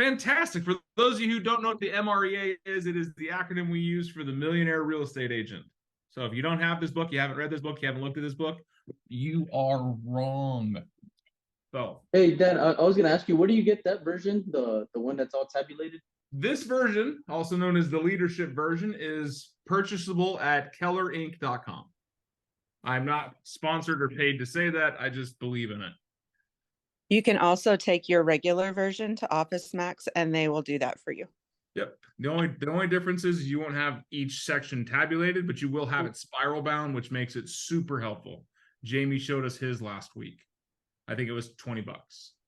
Fantastic. For those of you who don't know what the MREA is, it is the acronym we use for the Millionaire Real Estate Agent. So if you don't have this book, you haven't read this book, you haven't looked at this book, you are wrong. So, Hey Dan, I was gonna ask you, where do you get that version? The one that's all tabulated? this version, also known as the leadership version, is purchasable at kellerinc.com. I'm not sponsored or paid to say that. I just believe in it. You can also take your regular version to Office Max and they will do that for you. Yep. The only difference is you won't have each section tabulated, but you will have it spiral bound, which makes it super helpful. Jamie showed us his last week. I think it was $20.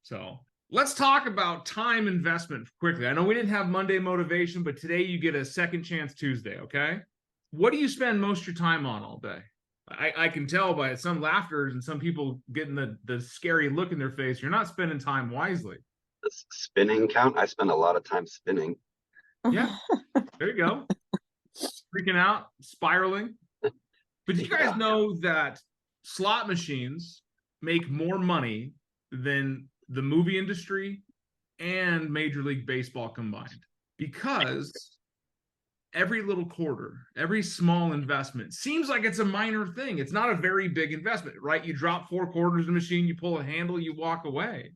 So let's talk about time investment quickly. I know we didn't have Monday motivation, but today you get a second chance Tuesday, okay? What do you spend most of your time on all day? I can tell by some laughters and some people getting the scary look in their face. You're not spending time wisely. Does spinning count? I spend a lot of time spinning. Yeah, there you go. Freaking out, spiraling. But did you guys know that slot machines make more money than the movie industry and Major League Baseball combined? Because every little quarter, every small investment seems like it's a minor thing. It's not a very big investment, right? You drop 4 quarters in the machine, you pull a handle, you walk away.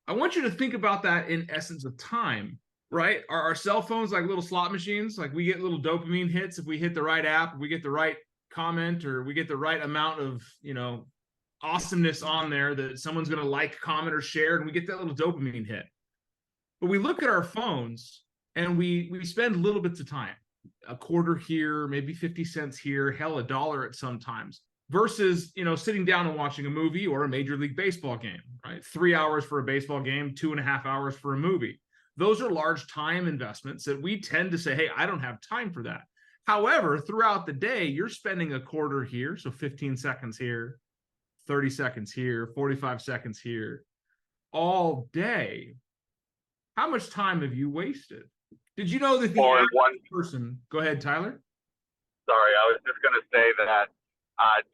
I want you to think about that in essence of time, right? Are our cell phones like little slot machines? Like we get little dopamine hits if we hit the right app, we get the right comment, or we get the right amount of, awesomeness on there that someone's going to like, comment, or share, and we get that little dopamine hit. But we look at our phones and we spend little bits of time. A quarter here, maybe 50 cents here, hell, $1 at sometimes, versus, sitting down and watching a movie or a Major League Baseball game, right? 3 hours for a baseball game, 2.5 hours for a movie. Those are large time investments that we tend to say, hey, I don't have time for that. However, throughout the day, you're spending a quarter here, so 15 seconds here, 30 seconds here, 45 seconds here, all day. How much time have you wasted? Did you know that the average person, go ahead, Tyler. Sorry, I was just going to say that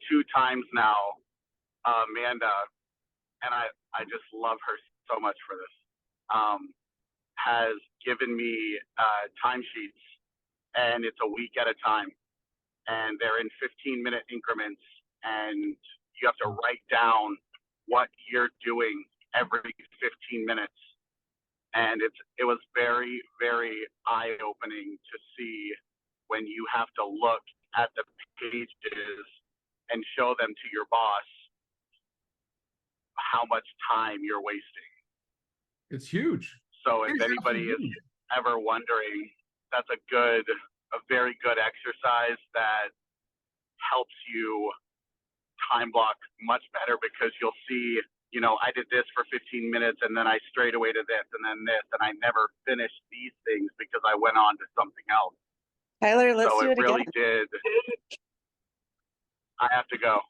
2 times now, Amanda, and I just love her so much for this, has given me timesheets, and it's a week at a time, and they're in 15-minute increments, and you have to write down what you're doing every 15 minutes. And it was very, very eye-opening to see when you have to look at the pages and show them to your boss how much time you're wasting. It's huge. So if anybody is ever wondering, that's a very good exercise that helps you time block much better, because you'll see, I did this for 15 minutes and then I strayed away to this and then this, and I never finished these things because I went on to something else. Tyler, let's do it again. So it really did. I have to go.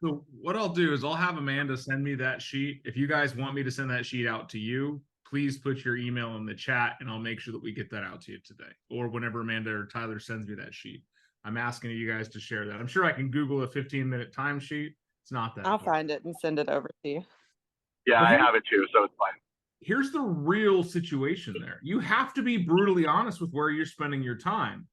So what I'll do is I'll have Amanda send me that sheet. If you guys want me to send that sheet out to you, please put your email in the chat and I'll make sure that we get that out to you today, or whenever Amanda or Tyler sends me that sheet. I'm asking you guys to share that. I'm sure I can Google a 15-minute timesheet. It's not that I'll hard. find it and send it over to you. Yeah, I have it too, so it's fine. Here's the real situation there. You have to be brutally honest with where you're spending your time.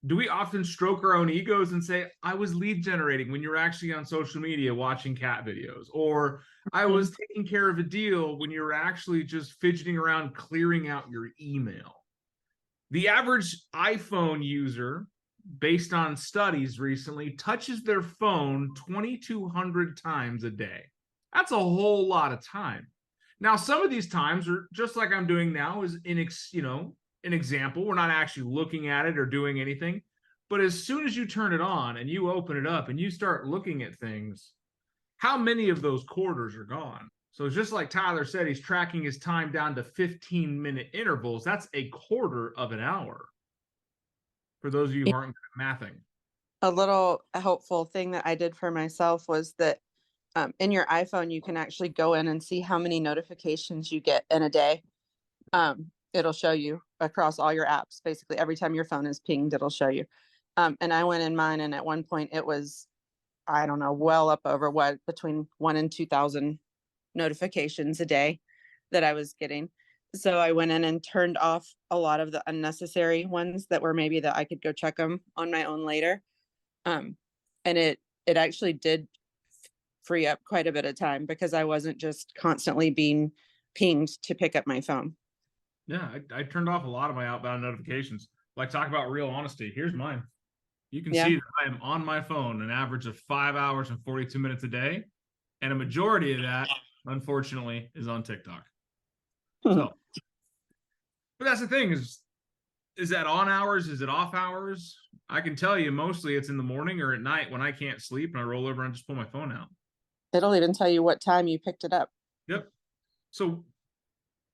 Do we often stroke our own egos and say, I was lead generating when you're actually on social media watching cat videos? Or I was taking care of a deal when you're actually just fidgeting around clearing out your email? The average iPhone user, based on studies recently, touches their phone 2,200 times a day. That's a whole lot of time. Now, some of these times are just like I'm doing now, is an example. We're not actually looking at it or doing anything. But as soon as you turn it on and you open it up and you start looking at things, how many of those quarters are gone? So just like Tyler said, he's tracking his time down to 15-minute intervals. That's a quarter of an hour. For those of you who aren't good at mathing. A little helpful thing that I did for myself was that in your iPhone, you can actually go in and see how many notifications you get in a day. It'll show you across all your apps. Basically, every time your phone is pinged, it'll show you. And I went in mine, and at one point it was, I don't know, well up over between 1,000 and 2,000 notifications a day. that I was getting. So I went in and turned off a lot of the unnecessary ones that were maybe that I could go check them on my own later. And it actually did free up quite a bit of time because I wasn't just constantly being pinged to pick up my phone. Yeah, I turned off a lot of my outbound notifications. Like, talk about real honesty. Here's mine. You can Yeah. see that I am on my phone an average of 5 hours and 42 minutes a day. And a majority of that, unfortunately, is on TikTok. So, but that's the thing is that on hours? Is it off hours? I can tell you mostly it's in the morning or at night when I can't sleep and I roll over and just pull my phone out. It'll even tell you what time you picked it up. Yep. So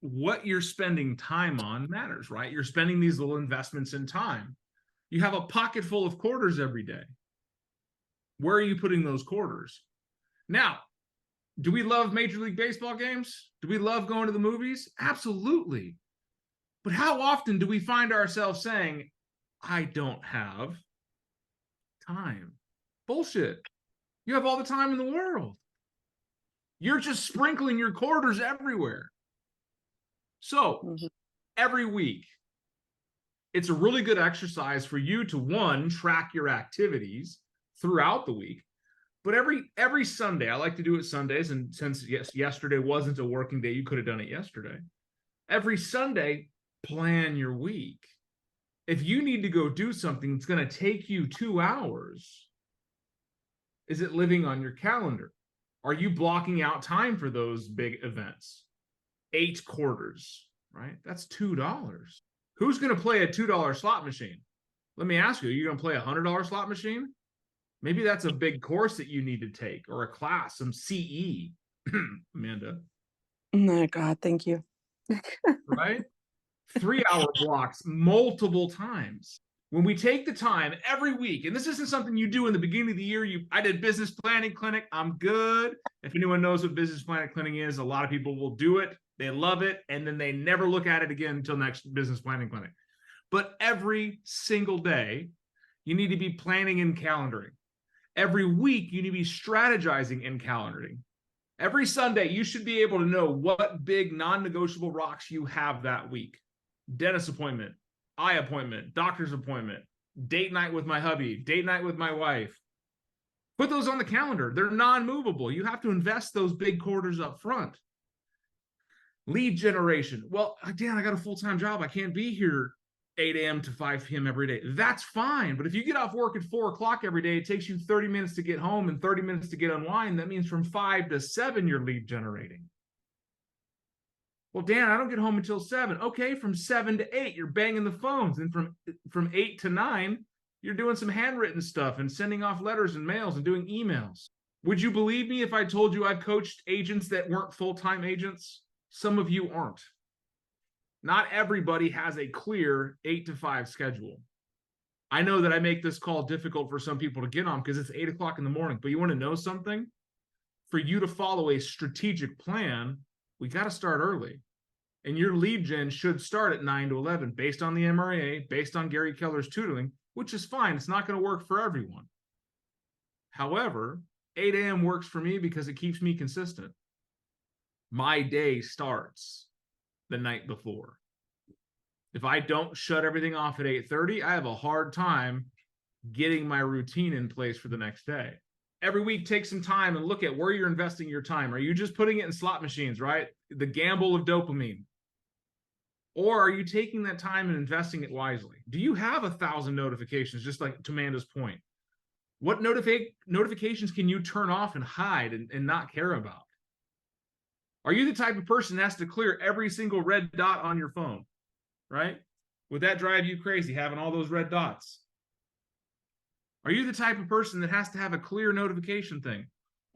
what you're spending time on matters, right? You're spending these little investments in time. You have a pocket full of quarters every day. Where are you putting those quarters? Now, do we love Major League Baseball games? Do we love going to the movies? Absolutely. But how often do we find ourselves saying, I don't have time? Bullshit. You have all the time in the world. You're just sprinkling your quarters everywhere. So every week, it's a really good exercise for you to, one, track your activities throughout the week. But every Sunday, I like to do it Sundays, and since yesterday wasn't a working day, you could have done it yesterday. Every Sunday, plan your week. If you need to go do something that's going to take you 2 hours, is it living on your calendar? Are you blocking out time for those big events? 8 quarters, right? That's $2. Who's going to play a $2 slot machine? Let me ask you, are you going to play a $100 slot machine? Maybe that's a big course that you need to take, or a class, some CE, Amanda. Oh, God, thank you. Right? 3-hour blocks multiple times. When we take the time every week, and this isn't something you do in the beginning of the year, I did business planning clinic, I'm good. If anyone knows what business planning clinic is, a lot of people will do it, they love it, and then they never look at it again until next business planning clinic. But every single day, you need to be planning and calendaring. Every week, you need to be strategizing and calendaring. Every Sunday, you should be able to know what big non-negotiable rocks you have that week. Dentist appointment, eye appointment, doctor's appointment, date night with my hubby, date night with my wife. Put those on the calendar. They're non-movable. You have to invest those big quarters up front. Lead generation. Well, Dan, I got a full-time job. I can't be here 8 a.m. to 5 p.m. every day. That's fine. But if you get off work at 4 o'clock every day, it takes you 30 minutes to get home and 30 minutes to get unwind. That means from 5 to 7, you're lead generating. Well, Dan, I don't get home until 7. Okay, from 7 to 8, you're banging the phones. And from 8 to 9, you're doing some handwritten stuff and sending off letters and mails and doing emails. Would you believe me if I told you I've coached agents that weren't full-time agents? Some of you aren't. Not everybody has a clear 8 to 5 schedule. I know that I make this call difficult for some people to get on because it's 8 o'clock in the morning. But you want to know something? For you to follow a strategic plan, we got to start early. And your lead gen should start at 9 to 11 based on the MRA, based on Gary Keller's tutoring, which is fine. It's not going to work for everyone. However, 8 a.m. works for me because it keeps me consistent. My day starts the night before. If I don't shut everything off at 8:30, I have a hard time getting my routine in place for the next day. Every week, take some time and look at where you're investing your time. Are you just putting it in slot machines, right? The gamble of dopamine. Or are you taking that time and investing it wisely? Do you have 1,000 notifications, just like to Amanda's point? What notifications can you turn off and hide and not care about? Are you the type of person that has to clear every single red dot on your phone, right? Would that drive you crazy, having all those red dots? Are you the type of person that has to have a clear notification thing?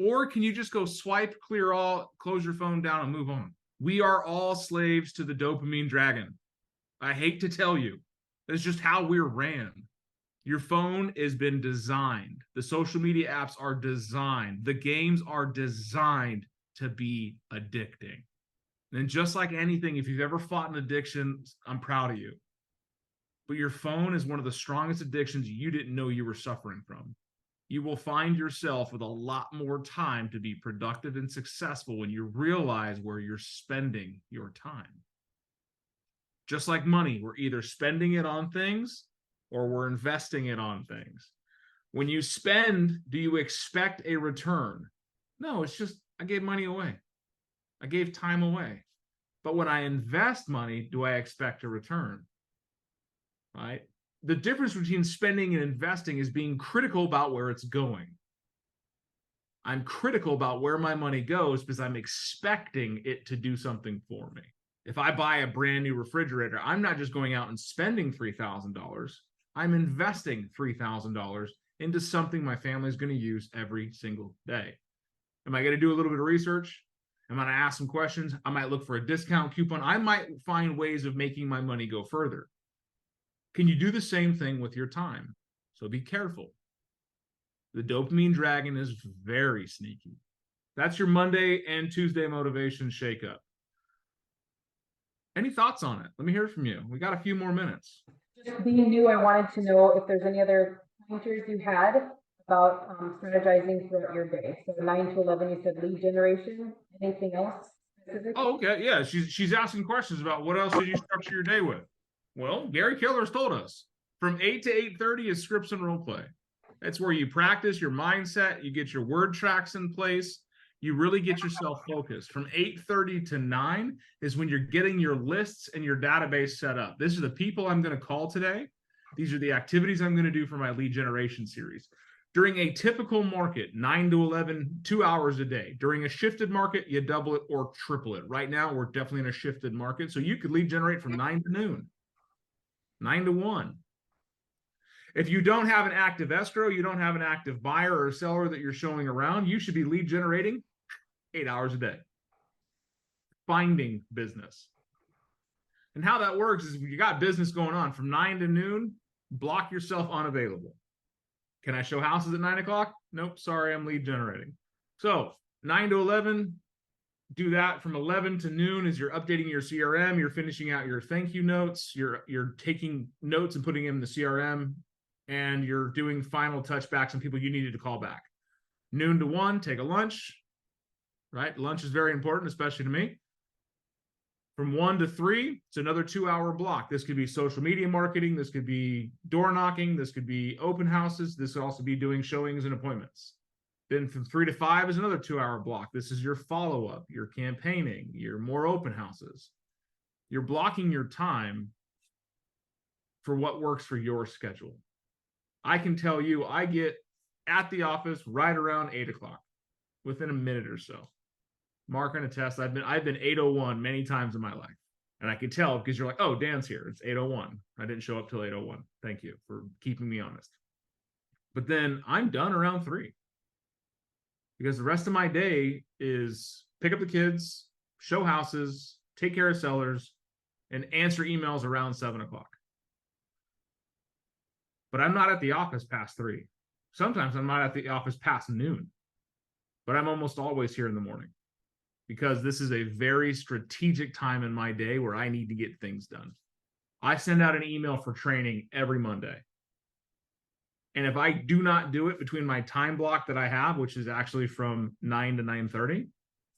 Or can you just go swipe, clear all, close your phone down, and move on? We are all slaves to the dopamine dragon. I hate to tell you, that's just how we're ran. Your phone has been designed. The social media apps are designed. The games are designed to be addicting. And just like anything, if you've ever fought an addiction, I'm proud of you. But your phone is one of the strongest addictions you didn't know you were suffering from. you will find yourself with a lot more time to be productive and successful when you realize where you're spending your time. Just like money, we're either spending it on things or we're investing it on things. When you spend, do you expect a return? No, it's just, I gave money away. I gave time away. But when I invest money, do I expect a return? Right? The difference between spending and investing is being critical about where it's going. I'm critical about where my money goes because I'm expecting it to do something for me. If I buy a brand new refrigerator, I'm not just going out and spending $3,000. I'm investing $3,000 into something my family is going to use every single day. Am I going to do a little bit of research? Am I going to ask some questions? I might look for a discount coupon. I might find ways of making my money go further. Can you do the same thing with your time? So be careful. The dopamine dragon is very sneaky. That's your Monday and Tuesday motivation shakeup. Any thoughts on it? Let me hear from you. We got a few more minutes. Just being new, I wanted to know if there's any other pointers you had about strategizing throughout your day. So 9 to 11, you said lead generation. Anything else specific? Oh, okay. Yeah, she's asking questions about what else should you structure your day with. Well, Gary Keller's told us from 8 to 8:30 is scripts and role play. That's where you practice your mindset, you get your word tracks in place, you really get yourself focused. From 8:30 to 9 is when you're getting your lists and your database set up. These are the people I'm going to call today. These are the activities I'm going to do for my lead generation series. During a typical market, 9 to 11, 2 hours a day. During a shifted market, you double it or triple it. Right now, we're definitely in a shifted market. So you could lead generate from 9 to noon, 9 to 1. If you don't have an active escrow, you don't have an active buyer or seller that you're showing around, you should be lead generating 8 hours a day. Finding business. And how that works is if you got business going on from 9 to noon, block yourself unavailable. Can I show houses at 9 o'clock? Nope, sorry, I'm lead generating. So 9 to 11, do that. From 11 to noon as you're updating your CRM, you're finishing out your thank you notes, you're taking notes and putting them in the CRM, and you're doing final touchbacks on people you needed to call back. Noon to 1, take a lunch, right? Lunch is very important, especially to me. From 1 to 3, it's another 2-hour block. This could be social media marketing. This could be door knocking. This could be open houses. This could also be doing showings and appointments. Then from 3 to 5 is another 2-hour block. This is your follow-up, your campaigning, your more open houses. You're blocking your time for what works for your schedule. I can tell you, I get at the office right around 8 o'clock, within a minute or so. Mark can attest, I've been 8:01 many times in my life. And I can tell because you're like, oh, Dan's here. It's 8:01. I didn't show up till 8:01. Thank you for keeping me honest. But then I'm done around 3. Because the rest of my day is pick up the kids, show houses, take care of sellers, and answer emails around 7 o'clock. But I'm not at the office past 3. Sometimes I'm not at the office past noon. But I'm almost always here in the morning. Because this is a very strategic time in my day where I need to get things done. I send out an email for training every Monday. And if I do not do it between my time block that I have, which is actually from 9 to 9:30,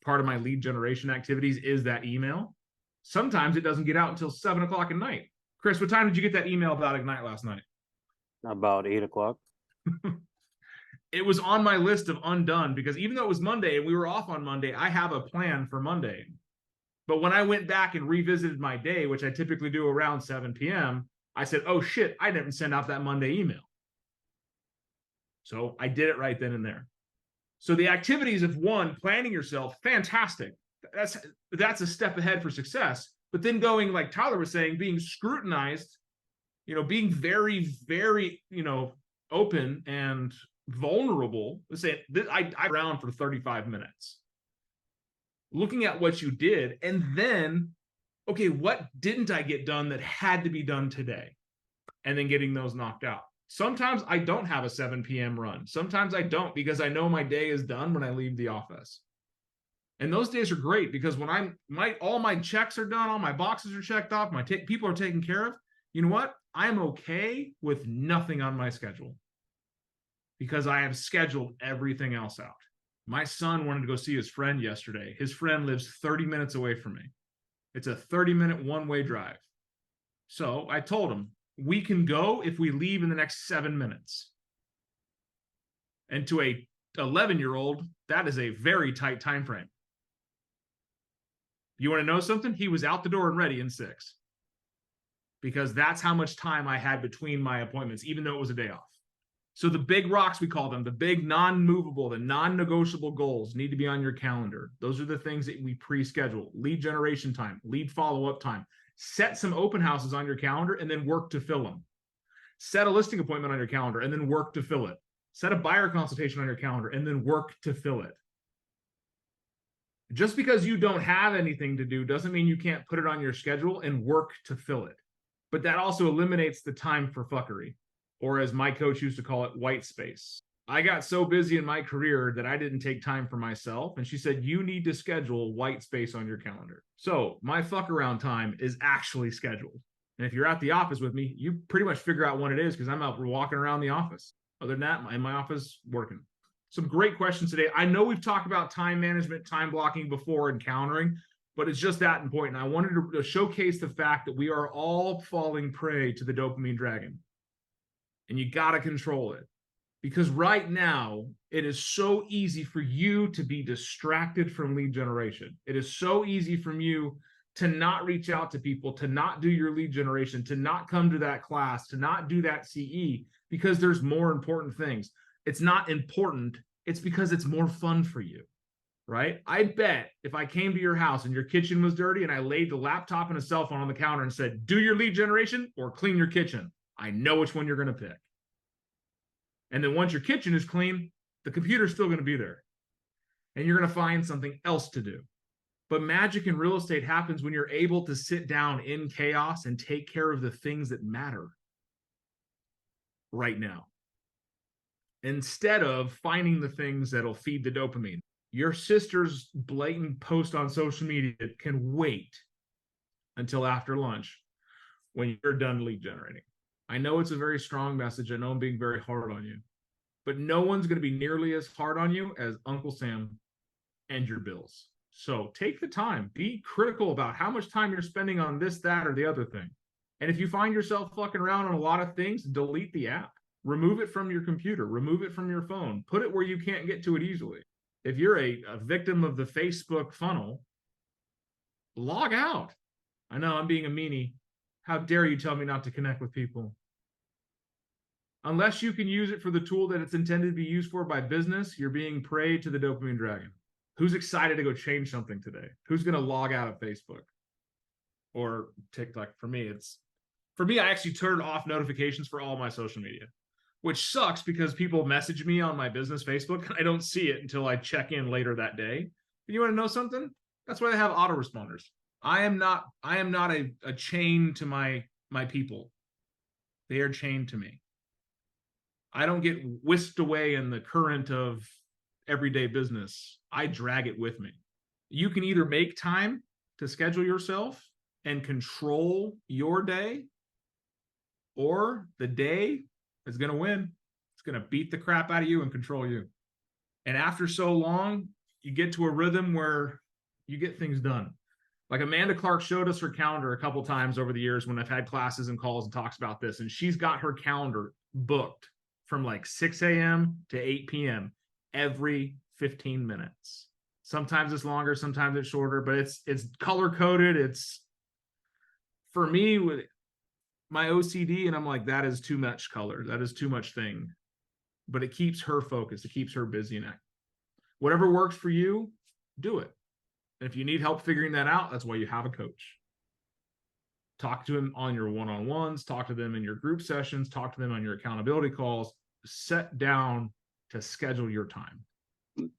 part of my lead generation activities is that email. Sometimes it doesn't get out until 7 o'clock at night. Chris, what time did you get that email about Ignite last night? About 8 o'clock. It was on my list of undone because even though it was Monday and we were off on Monday, I have a plan for Monday. But when I went back and revisited my day, which I typically do around 7 p.m., I said, oh shit, I didn't send out that Monday email. So I did it right then and there. So the activities of one, planning yourself, fantastic. That's a step ahead for success. But then going, like Tyler was saying, being scrutinized, being very, very, open and vulnerable. Let's say I around for 35 minutes looking at what you did, and then okay, what didn't I get done that had to be done today, and then getting those knocked out. Sometimes I don't have a 7 p.m. run. Sometimes I don't, because I know my day is done when I leave the office. And those days are great because when all my checks are done, all my boxes are checked off, people are taken care of. You know what? I'm okay with nothing on my schedule. because I have scheduled everything else out. My son wanted to go see his friend yesterday. His friend lives 30 minutes away from me. It's a 30-minute one-way drive. So I told him, we can go if we leave in the next 7 minutes. And to a 11-year-old, that is a very tight time frame. You want to know something? He was out the door and ready in 6. Because that's how much time I had between my appointments, even though it was a day off. So the big rocks, we call them, the big non-movable, the non-negotiable goals need to be on your calendar. Those are the things that we pre-schedule. Lead generation time, lead follow-up time. Set some open houses on your calendar and then work to fill them. Set a listing appointment on your calendar and then work to fill it. Set a buyer consultation on your calendar and then work to fill it. Just because you don't have anything to do doesn't mean you can't put it on your schedule and work to fill it. But that also eliminates the time for fuckery, or as my coach used to call it, white space. I got so busy in my career that I didn't take time for myself. And she said, you need to schedule white space on your calendar. So my fuck around time is actually scheduled. And if you're at the office with me, you pretty much figure out what it is because I'm out walking around the office. Other than that, in my office, working. Some great questions today. I know we've talked about time management, time blocking before and countering, but it's just that important. I wanted to showcase the fact that we are all falling prey to the dopamine dragon. And you got to control it. Because right now, it is so easy for you to be distracted from lead generation. It is so easy from you to not reach out to people, to not do your lead generation, to not come to that class, to not do that CE, because there's more important things. It's not important. It's because it's more fun for you, right? I bet if I came to your house and your kitchen was dirty and I laid the laptop and a cell phone on the counter and said, do your lead generation or clean your kitchen, I know which one you're going to pick. And then once your kitchen is clean, the computer's still going to be there. And you're going to find something else to do. But magic in real estate happens when you're able to sit down in chaos and take care of the things that matter right now, instead of finding the things that'll feed the dopamine. Your sister's blatant post on social media can wait until after lunch when you're done lead generating. I know it's a very strong message. I know I'm being very hard on you, but no one's going to be nearly as hard on you as Uncle Sam and your bills. So take the time, be critical about how much time you're spending on this, that, or the other thing. And if you find yourself fucking around on a lot of things, delete the app, remove it from your computer, remove it from your phone, put it where you can't get to it easily. If you're a victim of the Facebook funnel, log out. I know I'm being a meanie. How dare you tell me not to connect with people? Unless you can use it for the tool that it's intended to be used for by business, you're being prey to the dopamine dragon. Who's excited to go change something today? Who's going to log out of Facebook or TikTok? For me, I actually turned off notifications for all my social media, which sucks because people message me on my business Facebook and I don't see it until I check in later that day. And you want to know something? That's why they have autoresponders. I am not a chain to my people. They are chained to me. I don't get whisked away in the current of everyday business. I drag it with me. You can either make time to schedule yourself and control your day, or the day is going to win. It's going to beat the crap out of you and control you. And after so long, you get to a rhythm where you get things done. Like Amanda Clark showed us her calendar a couple times over the years when I've had classes and calls and talks about this. And she's got her calendar booked from like 6 a.m. to 8 p.m. every 15 minutes. Sometimes it's longer, sometimes it's shorter, but it's color coded. It's, for me, with my OCD, and I'm like, that is too much color. That is too much thing. But it keeps her focused. It keeps her busy. And whatever works for you, do it. And if you need help figuring that out, that's why you have a coach. Talk to them on your one-on-ones, talk to them in your group sessions, talk to them on your accountability calls. Set down to schedule your time.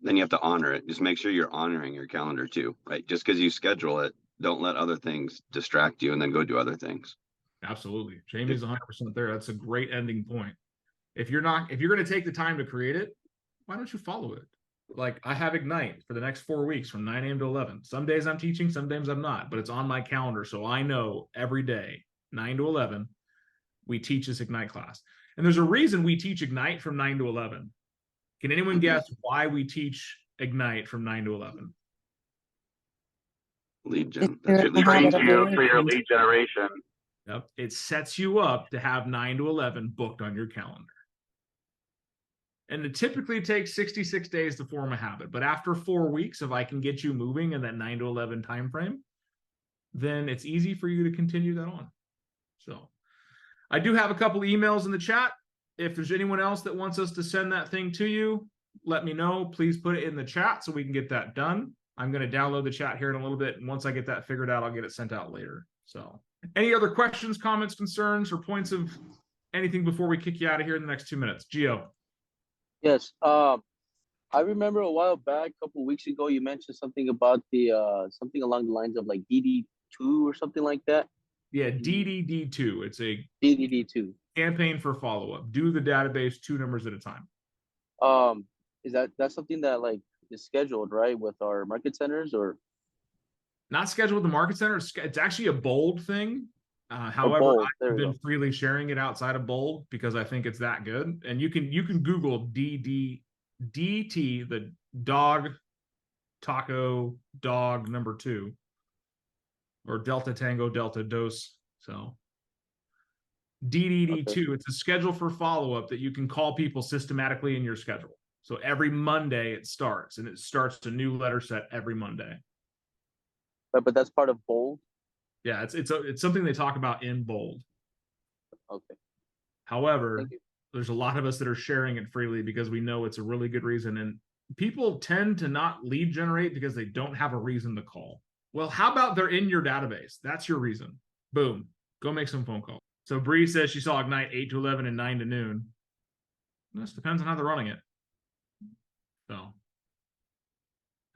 Then you have to honor it. Just make sure you're honoring your calendar too, right? Just because you schedule it, don't let other things distract you and then go do other things. Absolutely. Jamie's 100% there. That's a great ending point. If you're going to take the time to create it, why don't you follow it? Like, I have Ignite for the next 4 weeks from 9 a.m. to 11. Some days I'm teaching, some days I'm not, but it's on my calendar. So I know every day, 9 to 11, we teach this Ignite class. And there's a reason we teach Ignite from 9 to 11. Can anyone guess why we teach Ignite from 9 to 11? Lead gen. If you're That's your in the lead habit Trains of generation. you for your lead generation. Yep. It sets you up to have 9 to 11 booked on your calendar. And it typically takes 66 days to form a habit. But after 4 weeks, if I can get you moving in that 9 to 11 time frame, then it's easy for you to continue that on. So I do have a couple emails in the chat. If there's anyone else that wants us to send that thing to you, let me know. Please put it in the chat so we can get that done. I'm going to download the chat here in a little bit. And once I get that figured out, I'll get it sent out later. So any other questions, comments, concerns, or points of anything before we kick you out of here in the next 2 minutes? Gio. Yes. I remember a while back, a couple of weeks ago, you mentioned something about the something along the lines of like DD2 or something like that. Yeah, DDD2. It's a DDD2. campaign for follow-up. Do the database 2 numbers at a time. Is that's something that like is scheduled, right, with our market centers, or Not scheduled with the market center. It's actually a bold thing. However, Bold? There I've we been go. freely sharing it outside of bold because I think it's that good. And you can Google DT, the dog taco dog number 2, or Delta Tango Delta Dose. So DDD2, Okay. it's a schedule for follow-up that you can call people systematically in your schedule. So every Monday it starts, and it starts a new letter set every Monday. But that's part of bold. Yeah, it's something they talk about in bold. Okay. However, Thank you. there's a lot of us that are sharing it freely because we know it's a really good reason. And people tend to not lead generate because they don't have a reason to call. Well, how about they're in your database? That's your reason. Boom. Go make some phone calls. So Bree says she saw Ignite 8 to 11 and 9 to noon. This depends on how they're running it. So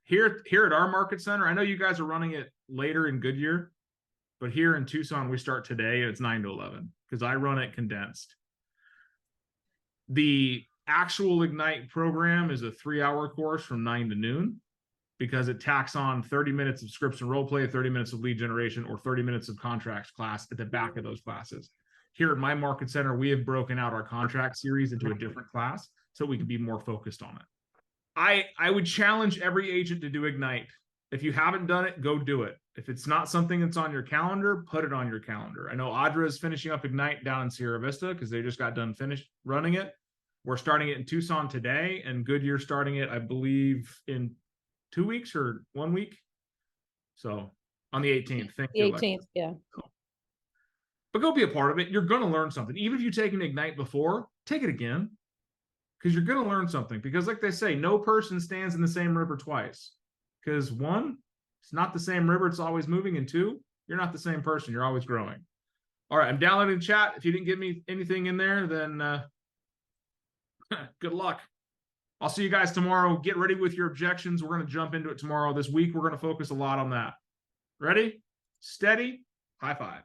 here at our market center, I know you guys are running it later in Goodyear, but here in Tucson, we start today and it's 9 to 11 because I run it condensed. The actual Ignite program is a 3-hour course from 9 to noon because it tacks on 30 minutes of scripts and role play, 30 minutes of lead generation, or 30 minutes of contracts class at the back of those classes. Here at my market center, we have broken out our contract series into a different class so we can be more focused on it. I would challenge every agent to do Ignite. If you haven't done it, go do it. If it's not something that's on your calendar, put it on your calendar. I know Audra is finishing up Ignite down in Sierra Vista because they just got done finished running it. We're starting it in Tucson today, and Goodyear starting it, I believe, in 2 weeks or 1 week. So on the 18th. Thank The you, Alexa. 18th, yeah. But go be a part of it. You're going to learn something. Even if you've taken Ignite before, take it again. Because you're going to learn something. Because like they say, no person stands in the same river twice. Because 1, it's not the same river, it's always moving. And 2, you're not the same person, you're always growing. All right, I'm downloading the chat. If you didn't get me anything in there, then good luck. I'll see you guys tomorrow. Get ready with your objections. We're going to jump into it tomorrow. This week, we're going to focus a lot on that. Ready? Steady? High five.